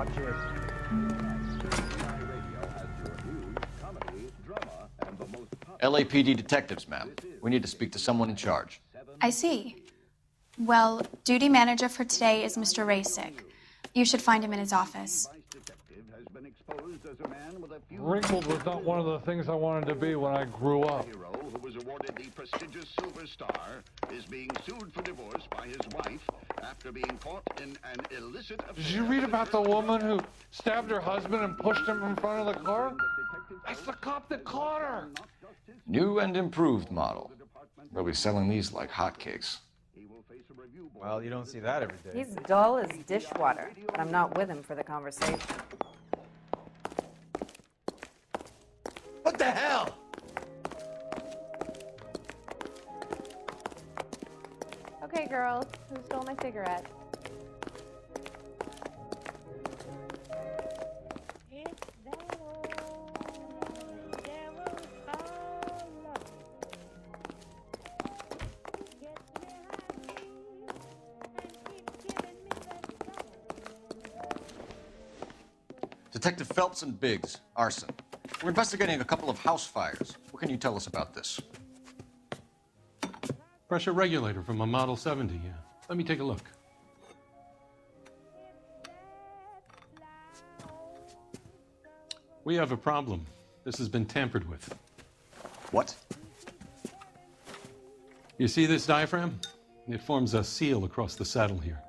watch it. LAPD detectives, ma'am. We need to speak to someone in charge. I see. Well, duty manager for today is Mr. Rasick. You should find him in his office. Wrinkled was not one of the things I wanted to be when I grew up. Who was awarded the prestigious Silver Star is being sued for divorce by his wife after being caught in an illicit affair. Did you read about the woman who stabbed her husband and pushed him in front of the car? That's the cop that caught her. New and improved model. We'll be selling these like hotcakes. Well, you don't see that every day. He's dull as dishwater, but I'm not with him for the conversation. What the hell? Okay, girls, who stole my cigarette? Detective Phelps and Biggs, arson. We're investigating a couple of house fires. What can you tell us about this? Pressure regulator from a Model 70, yeah. Let me take a look. We have a problem. This has been tampered with. What? You see this diaphragm? It forms a seal across the saddle here.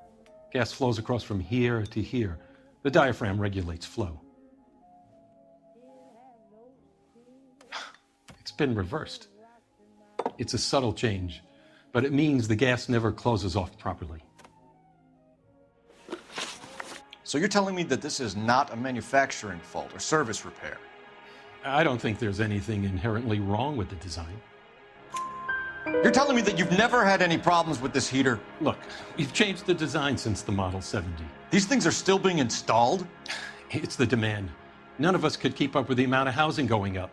Gas flows across from here to here. The diaphragm regulates flow. It's been reversed. It's a subtle change, but it means the gas never closes off properly. So you're telling me that this is not a manufacturing fault or service repair? I don't think there's anything inherently wrong with the design. You're telling me that you've never had any problems with this heater? Look, we've changed the design since the Model 70. These things are still being installed? It's the demand. None of us could keep up with the amount of housing going up.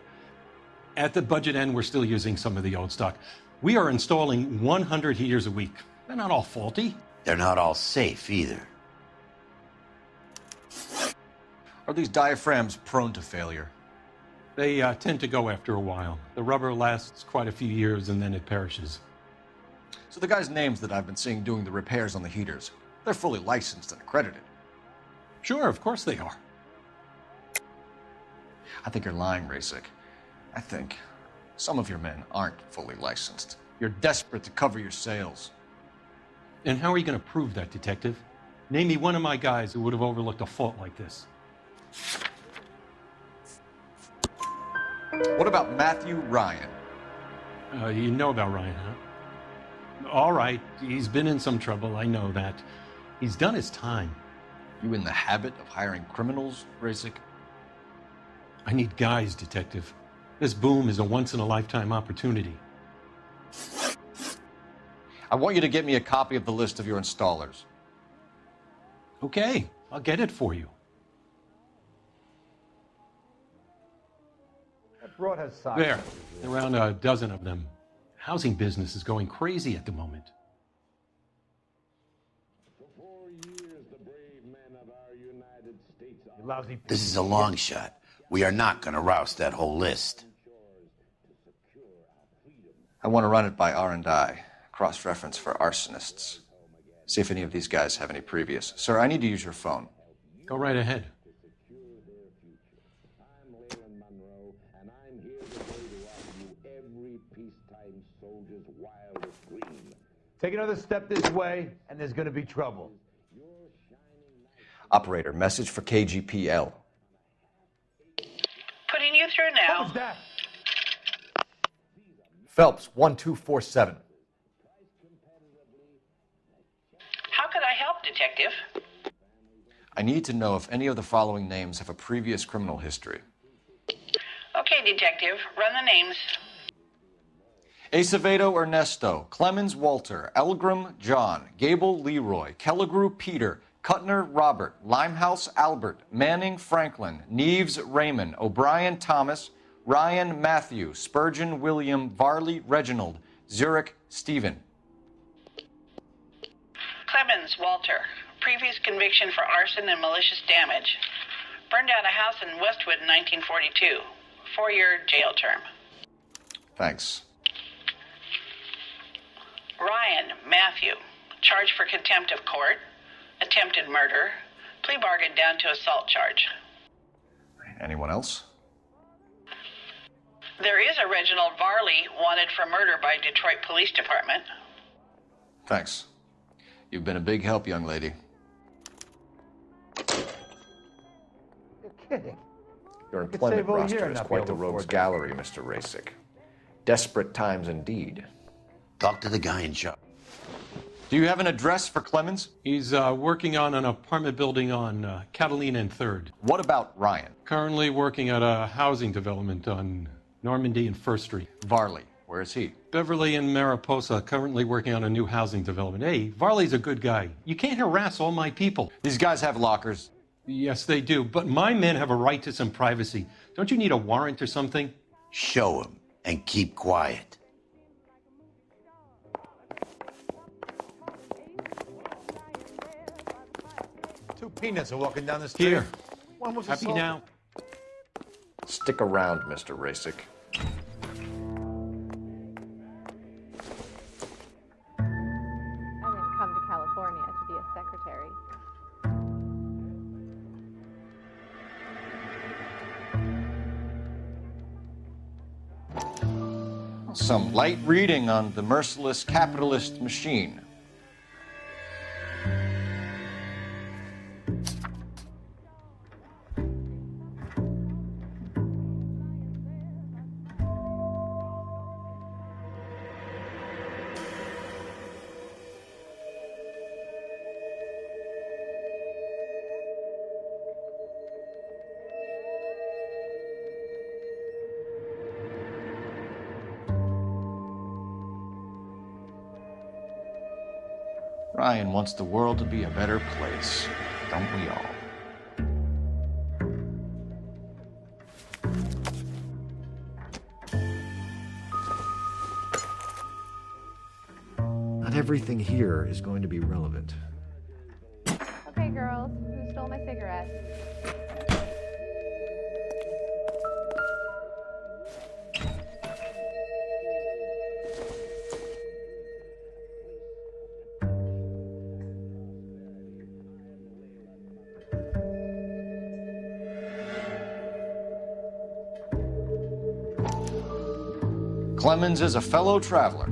At the budget end, we're still using some of the old stock. We are installing 100 heaters a week. They're not all faulty. They're not all safe either. Are these diaphragms prone to failure? They tend to go after a while. The rubber lasts quite a few years and then it perishes. So the guys' names that I've been seeing doing the repairs on the heaters, they're fully licensed and accredited. Sure, of course they are. I think you're lying, Rasick. I think some of your men aren't fully licensed. You're desperate to cover your sales. And how are you going to prove that, Detective? Name me one of my guys who would have overlooked a fault like this. What about Matthew Ryan? You know about Ryan, huh? All right, he's been in some trouble, I know that. He's done his time. You in the habit of hiring criminals, Rasick? I need guys, Detective. This boom is a once-in-a-lifetime opportunity. I want you to get me a copy of the list of your installers. Okay, I'll get it for you. That broad has size. There, around a dozen of them. Housing business is going crazy at the moment. You lousy This is a long shot. We are not going to roust that whole list. I want to run it by R&I, cross-reference for arsonists. See if any of these guys have any previous. Sir, I need to use your phone. Go right ahead. Take another step this way, and there's going to be trouble. Operator, message for KGPL. Putting you through now. What was that? Phelps, 1247. How could I help, Detective? I need to know if any of the following names have a previous criminal history. Okay, Detective, run the names. Acevedo Ernesto, Clemens Walter, Elgram John, Gable Leroy, Kelligrew Peter, Kuttner Robert, Limehouse Albert, Manning Franklin, Neves Raymond, O'Brien Thomas, Ryan Matthew, Spurgeon William, Varley Reginald, Zurich Stephen. Clemens Walter, previous conviction for arson and malicious damage. Burned down a house in Westwood in 1942. 4-year jail term. Thanks. Ryan Matthew, charged for contempt of court, attempted murder, plea bargain down to assault charge. Anyone else? There is a Reginald Varley wanted for murder by Detroit Police Department. Thanks. You've been a big help, young lady. You're kidding. Your could employment save all roster year is and not be quite able the to rogues afford gallery, Mr. Rasick. Desperate times indeed. Talk to the guy in charge. Do you have an address for Clemens? He's working on an apartment building on Catalina and 3rd. What about Ryan? Currently working at a housing development on Normandy and 1st Street. Varley, where is he? Beverly and Mariposa, currently working on a new housing development. Hey, Varley's a good guy. You can't harass all my people. These guys have lockers. Yes, they do, but my men have a right to some privacy. Don't you need a warrant or something? Show him and keep quiet. Two peanuts are walking down the street. Here. One was Happy assaulted. now? Stick around, Mr. Rasick. I didn't come to California to be a secretary. Some light reading on the merciless capitalist machine. Ryan wants the world to be a better place, don't we all? Not everything here is going to be relevant. Okay, girls, who stole my cigarette? Clemens is a fellow traveler.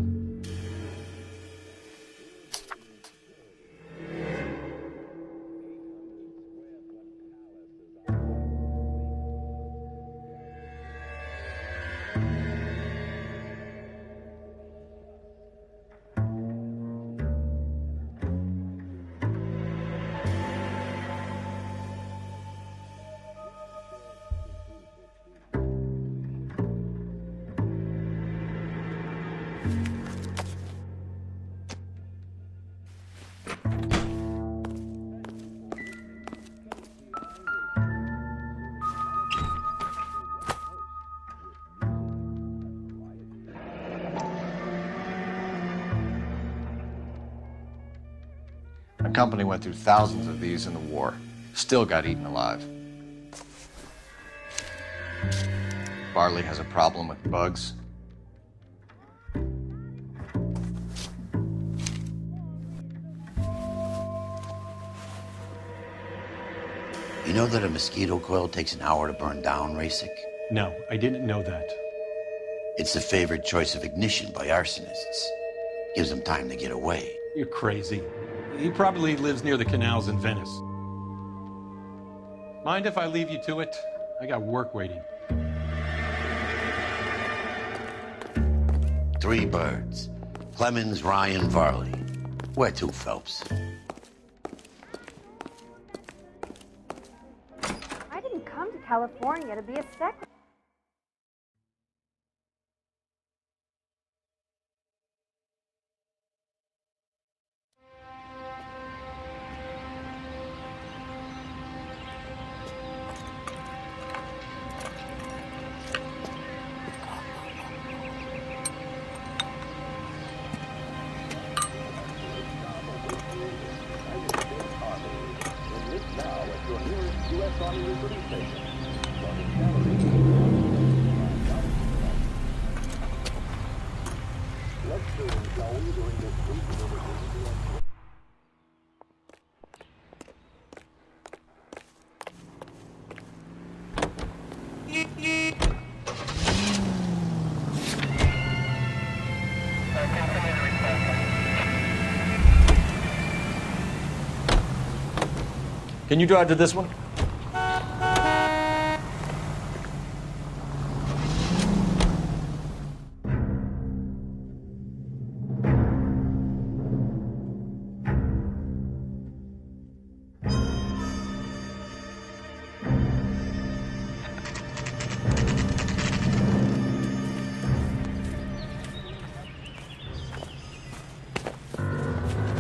Our company went through thousands of these in the war. Still got eaten alive. Barley has a problem with bugs. You know that a mosquito coil takes an hour to burn down, Rasick? No, I didn't know that. It's the favorite choice of ignition by arsonists. Gives them time to get away. You're crazy. He probably lives near the canals in Venice. Mind if I leave you to it? I got work waiting. 3 birds. Clemens, Ryan, Varley. Where to, Phelps? I didn't come to California to be a secretary. Can you drive to this one?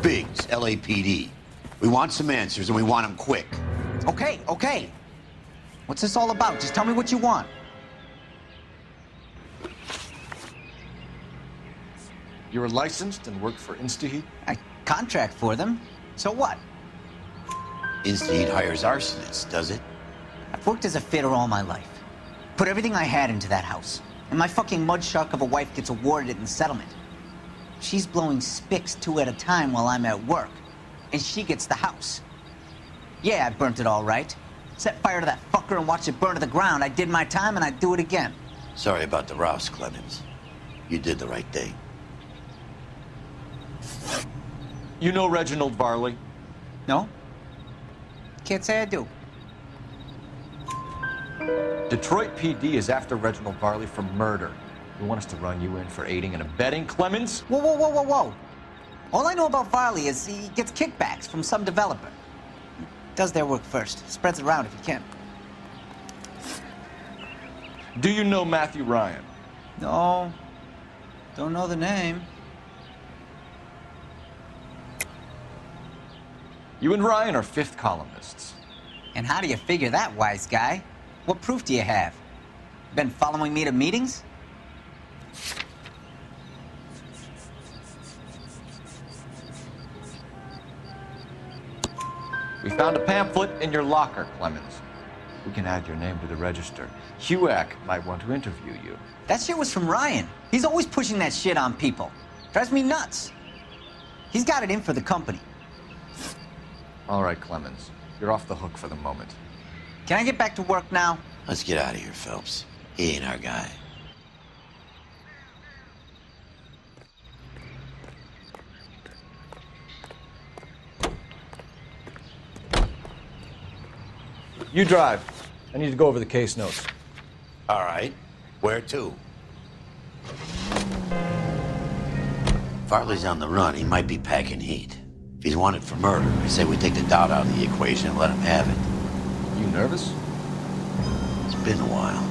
Biggs, LAPD. We want some answers, and we want them quick. Okay, okay. What's this all about? Just tell me what you want. You're licensed and work for InstaHeat? I contract for them. So what? InstaHeat hires arsonists, does it? I've worked as a fitter all my life. Put everything I had into that house. And my fucking mudshark of a wife gets awarded it in settlement. She's blowing spics 2 at a time while I'm at work. And she gets the house. Yeah, I burnt it all right. Set fire to that fucker and watched it burn to the ground. I did my time and I'd do it again. Sorry about the rouse, Clemens. You did the right thing. You know Reginald Varley? No? Can't say I do. Detroit PD is after Reginald Varley for murder. You want us to run you in for aiding and abetting, Clemens? Whoa, whoa, whoa, whoa, whoa. All I know about Varley is he gets kickbacks from some developer. Does their work first. Spreads it around if he can. Do you know Matthew Ryan? No. Don't know the name. You and Ryan are fifth columnists. And how do you figure that, wise guy? What proof do you have? Been following me to meetings? We found a pamphlet in your locker, Clemens. We can add your name to the register. HUAC might want to interview you. That shit was from Ryan. He's always pushing that shit on people. Drives me nuts. He's got it in for the company. All right, Clemens. You're off the hook for the moment. Can I get back to work now? Let's get out of here, Phelps. He ain't our guy. You drive. I need to go over the case notes. All right. Where to? Farley's on the run. He might be packing heat. If he's wanted for murder, I say we take the doubt out of the equation and let him have it. You nervous? It's been a while.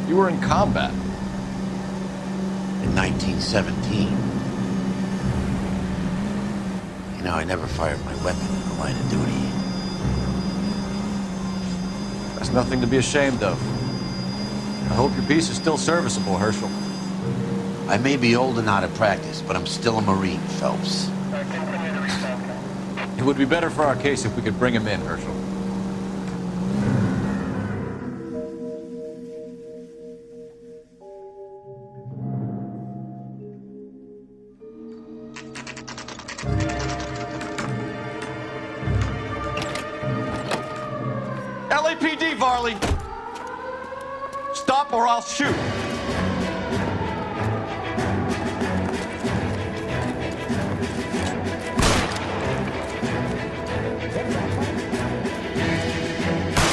You were in combat. In 1917. You know, I never fired my weapon in the line of duty. That's nothing to be ashamed of. I hope your piece is still serviceable, Herschel. I may be old and out of practice, but I'm still a Marine, Phelps. It would be better for our case if we could bring him in, Herschel. LAPD, Varley! Stop or I'll shoot!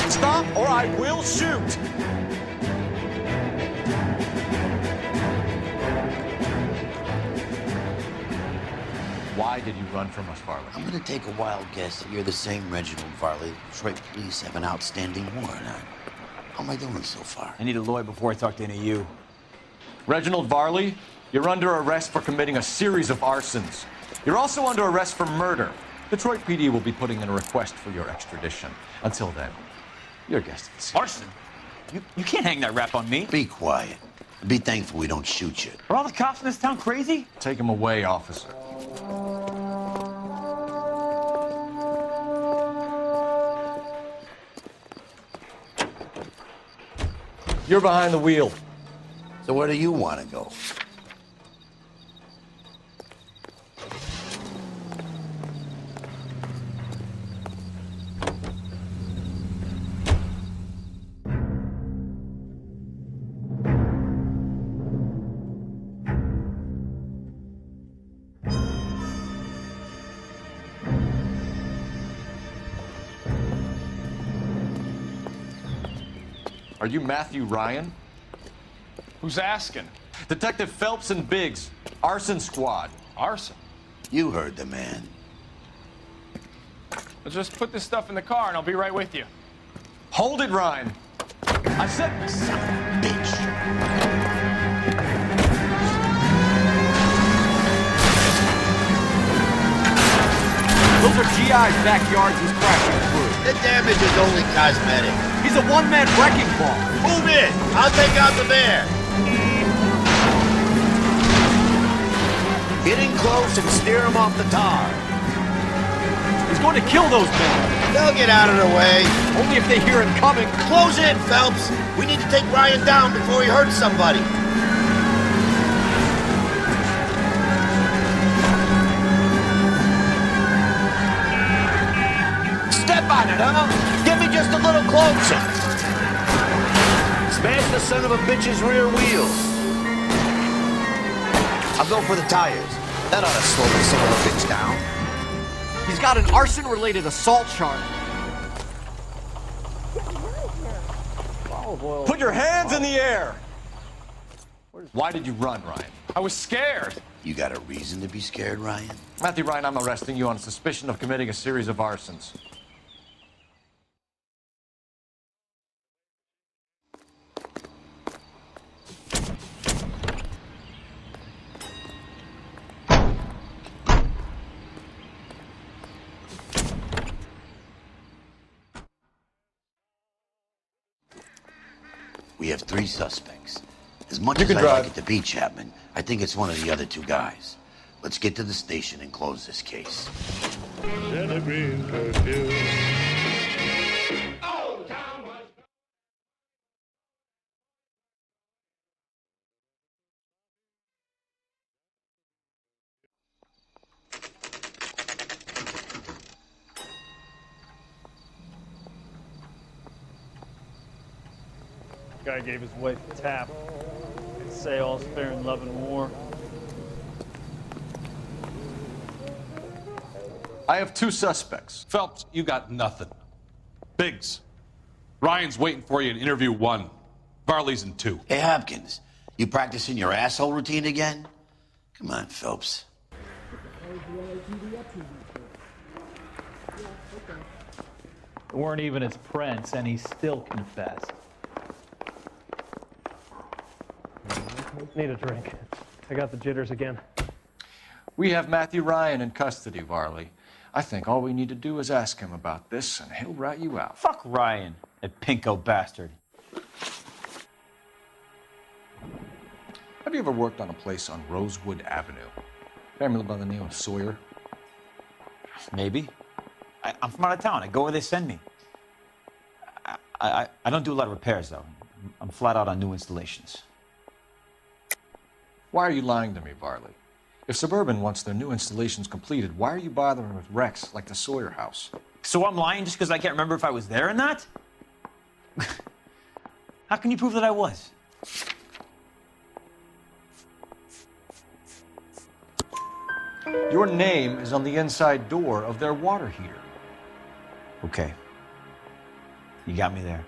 Stop or I will shoot! Why did you run from us, Varley? I'm gonna take a wild guess that you're the same Reginald Varley Detroit police have an outstanding warrant on. How am I doing so far? I need a lawyer before I talk to any of you. Reginald Varley, you're under arrest for committing a series of arsons. You're also under arrest for murder. Detroit PD will be putting in a request for your extradition. Until then, you're a guest of the scene. Arson? You can't hang that rap on me. Be quiet. Be thankful we don't shoot you. Are all the cops in this town crazy? Take him away, officer. You're behind the wheel. So where do you want to go? Are you Matthew Ryan? Who's asking? Detective Phelps and Biggs, arson squad. Arson? You heard the man. Let's just put this stuff in the car and I'll be right with you. Hold it, Ryan. I said... Son of a bitch. Those are GI's backyards he's crashing through. The damage is only cosmetic. He's a one-man wrecking ball. Move in. I'll take out the bear. Get in close and steer him off the tar. He's going to kill those men. They'll get out of the way. Only if they hear him coming. Close in, Phelps. We need to take Ryan down before he hurts somebody. Step on it, huh? Get me just a little closer. Smash the son of a bitch's rear wheels. I'll go for the tires. That ought to slow the son of a bitch down. He's got an arson-related assault charge. Put your hands in the air! Why did you run, Ryan? I was scared. You got a reason to be scared, Ryan? Matthew Ryan, I'm arresting you on suspicion of committing a series of arsons. We have 3 suspects. As much You as can I drive. like it to be Chapman, I think it's one of the other 2 guys. Let's get to the station and close this case. Guy gave his wife a tap. They say all's fair in love and war. I have 2 suspects. Phelps, you got nothing. Biggs, Ryan's waiting for you in interview 1. Varley's in 2. Hey, Hopkins, you practicing your asshole routine again? Come on, Phelps. They weren't even his prints, and he still confessed. Need a drink. I got the jitters again. We have Matthew Ryan in custody, Varley. I think all we need to do is ask him about this, and he'll rat you out. Fuck Ryan, that pinko bastard. Have you ever worked on a place on Rosewood Avenue? Family by the name of Sawyer? Maybe. I'm from out of town. I go where they send me. I don't do a lot of repairs, though. I'm flat out on new installations. Why are you lying to me, Varley? If Suburban wants their new installations completed, why are you bothering with wrecks like the Sawyer house? So I'm lying just because I can't remember if I was there or not? How can you prove that I was? Your name is on the inside door of their water heater. Okay. You got me there.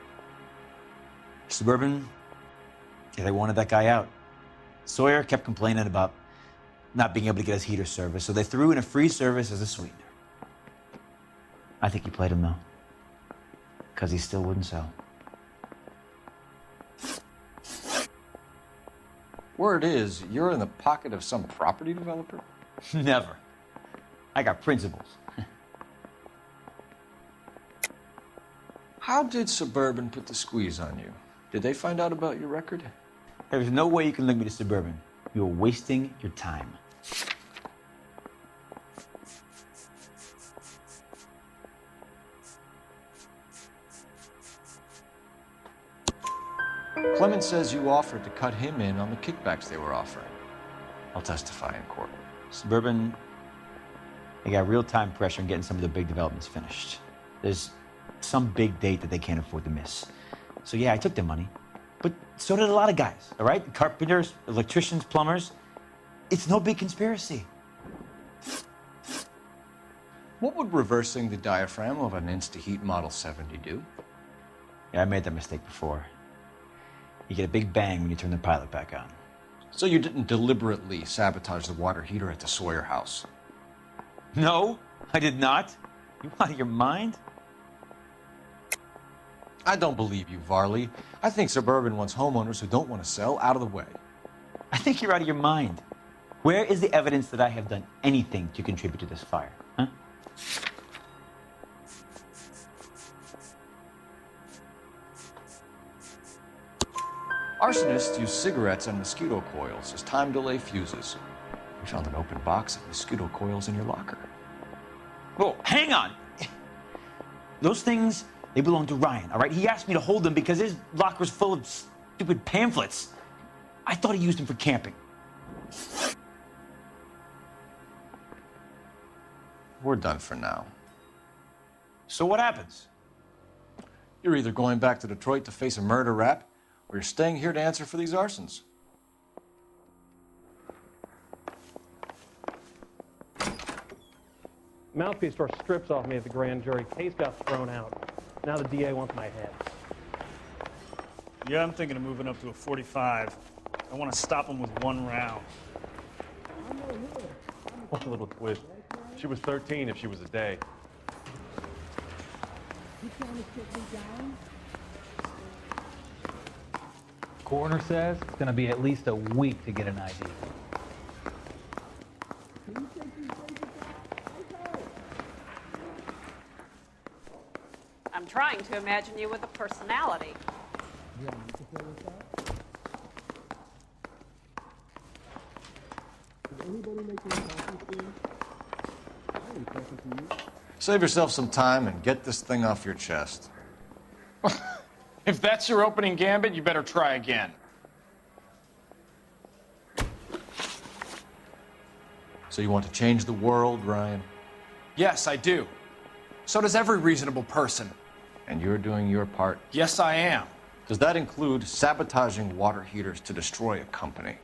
Suburban, yeah, they wanted that guy out. Sawyer kept complaining about not being able to get his heater service, so they threw in a free service as a sweetener. I think he played him, though, because he still wouldn't sell. Word is, you're in the pocket of some property developer? Never. I got principles. How did Suburban put the squeeze on you? Did they find out about your record? There's no way you can link me to Suburban. You're wasting your time. Clemens says you offered to cut him in on the kickbacks they were offering. I'll testify in court. Suburban, they got real-time pressure on getting some of the big developments finished. There's some big date that they can't afford to miss. So yeah, I took their money, but so did a lot of guys, all right? Carpenters, electricians, plumbers. It's no big conspiracy. What would reversing the diaphragm of an Insta-Heat Model 70 do? Yeah, I made that mistake before. You get a big bang when you turn the pilot back on. So you didn't deliberately sabotage the water heater at the Sawyer house? No, I did not. You out of your mind? I don't believe you, Varley. I think Suburban wants homeowners who don't want to sell out of the way. I think you're out of your mind. Where is the evidence that I have done anything to contribute to this fire, huh? Arsonists use cigarettes and mosquito coils as time delay fuses. We found an open box of mosquito coils in your locker. Whoa, hang on! Those things, they belong to Ryan, all right? He asked me to hold them because his locker's full of stupid pamphlets. I thought he used them for camping. We're done for now. So what happens? You're either going back to Detroit to face a murder rap, or you're staying here to answer for these arsons. Mouthpiece tore strips off me at the grand jury. Case got thrown out. Now the DA wants my head. Yeah, I'm thinking of moving up to a 45. I want to stop him with one round. One little twist. She was 13 if she was a day. Coroner says it's going to be at least a week to get an ID. I'm trying to imagine you with a personality. Save yourself some time and get this thing off your chest. If that's your opening gambit, you better try again. So you want to change the world, Ryan? Yes, I do. So does every reasonable person. And you're doing your part? Yes, I am. Does that include sabotaging water heaters to destroy a company?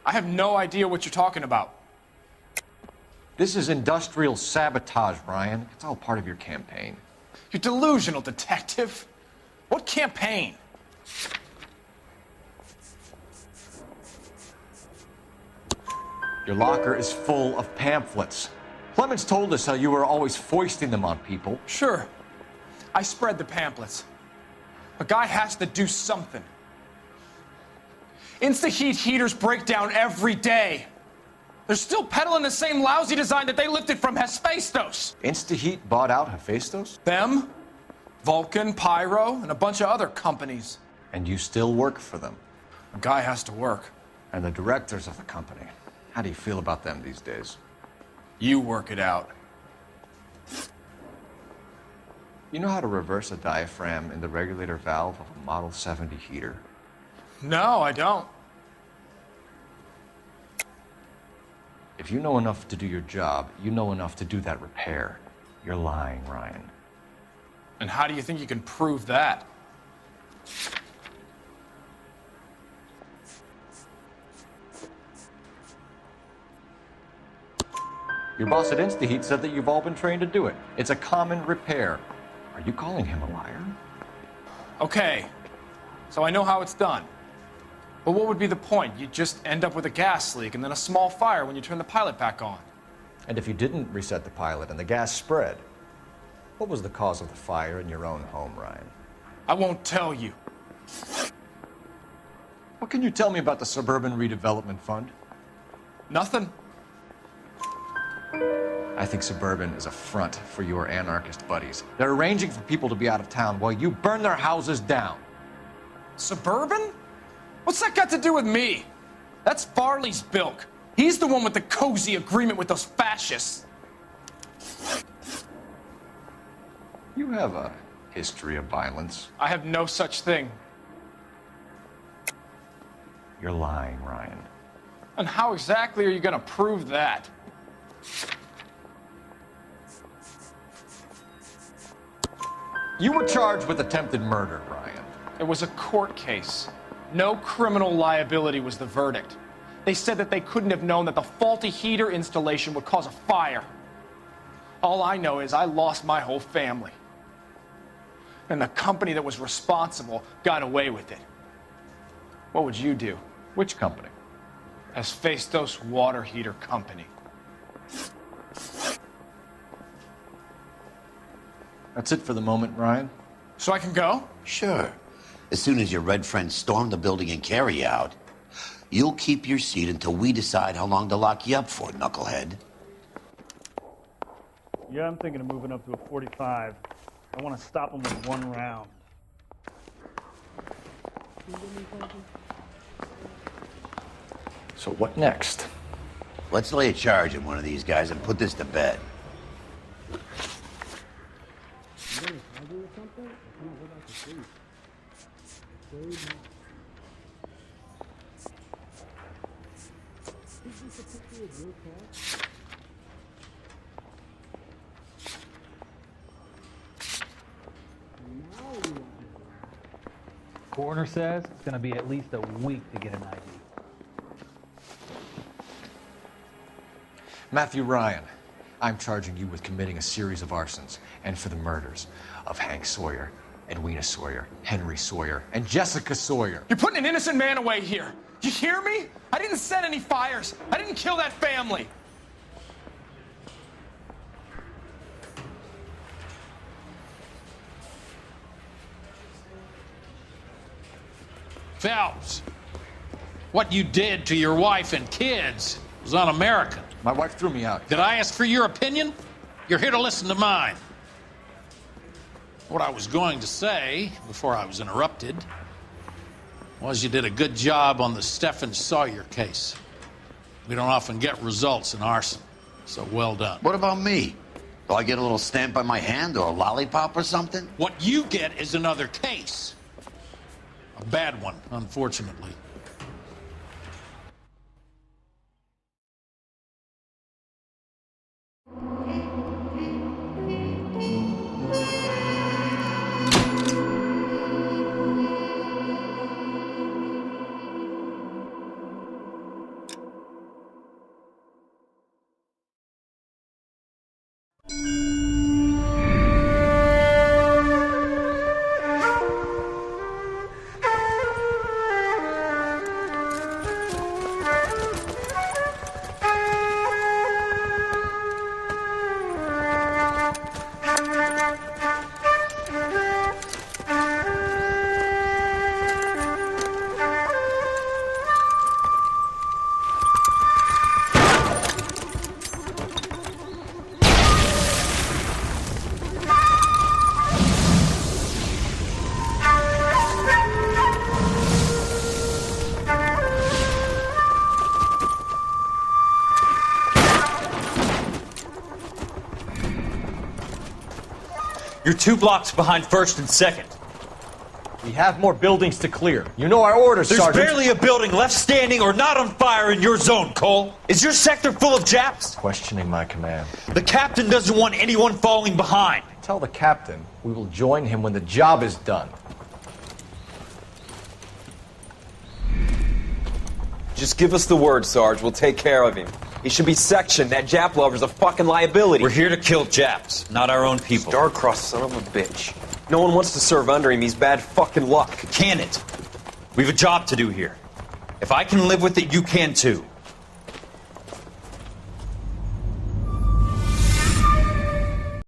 I have no idea what you're talking about. This is industrial sabotage, Ryan. It's all part of your campaign. You're delusional, detective. What campaign? Your locker is full of pamphlets. Clemens told us how you were always foisting them on people. Sure. I spread the pamphlets. A guy has to do something. Insta-heat heaters break down every day. They're still peddling the same lousy design that they lifted from Hephaestus. Insta-heat bought out Hephaestus? Them, Vulcan, Pyro, and a bunch of other companies. And you still work for them? A guy has to work. And the directors of the company, how do you feel about them these days? You work it out. You know how to reverse a diaphragm in the regulator valve of a Model 70 heater? No, I don't. If you know enough to do your job, you know enough to do that repair. You're lying, Ryan. And how do you think you can prove that? Your boss at InstaHeat said that you've all been trained to do it. It's a common repair. Are you calling him a liar? Okay, so I know how it's done. But what would be the point? You'd just end up with a gas leak and then a small fire when you turn the pilot back on. And if you didn't reset the pilot and the gas spread, what was the cause of the fire in your own home, Ryan? I won't tell you. What can you tell me about the Suburban Redevelopment Fund? Nothing. I think Suburban is a front for your anarchist buddies. They're arranging for people to be out of town while you burn their houses down. Suburban? What's that got to do with me? That's Farley's bilk. He's the one with the cozy agreement with those fascists. You have a history of violence. I have no such thing. You're lying, Ryan. And how exactly are you going to prove that? You were charged with attempted murder, Ryan. It was a court case. No criminal liability was the verdict. They said that they couldn't have known that the faulty heater installation would cause a fire. All I know is I lost my whole family. And the company that was responsible got away with it. What would you do? Which company? Hephaestos Water Heater Company. That's it for the moment, Ryan. So I can go? Sure. As soon as your red friends storm the building and carry you out, you'll keep your seat until we decide how long to lock you up for, knucklehead. Yeah, I'm thinking of moving up to a 45. I want to stop them with one round. So what next? Let's lay a charge on one of these guys and put this to bed. Coroner says it's going to be at least a week to get an ID. Matthew Ryan, I'm charging you with committing a series of arsons and for the murders of Hank Sawyer, Edwina Sawyer, Henry Sawyer, and Jessica Sawyer. You're putting an innocent man away here. You hear me? I didn't set any fires. I didn't kill that family. Phelps, what you did to your wife and kids was un-American. My wife threw me out. Did I ask for your opinion? You're here to listen to mine. What I was going to say, before I was interrupted, was you did a good job on the Stephen Sawyer case. We don't often get results in arson, so well done. What about me? Do I get a little stamp on my hand or a lollipop or something? What you get is another case. A bad one, unfortunately. You're 2 blocks behind 1st and 2nd. We have more buildings to clear. You know our orders, There's Sergeant. barely a building left standing or not on fire in your zone, Cole. Is your sector full of Japs? Questioning my command. The captain doesn't want anyone falling behind. Tell the captain we will join him when the job is done. Just give us the word, Sarge. We'll take care of him. He should be sectioned. That Jap lover's a fucking liability. We're here to kill Japs, not our own people. Star-crossed son of a bitch. No one wants to serve under him. He's bad fucking luck. Can it? We have a job to do here. If I can live with it, you can too.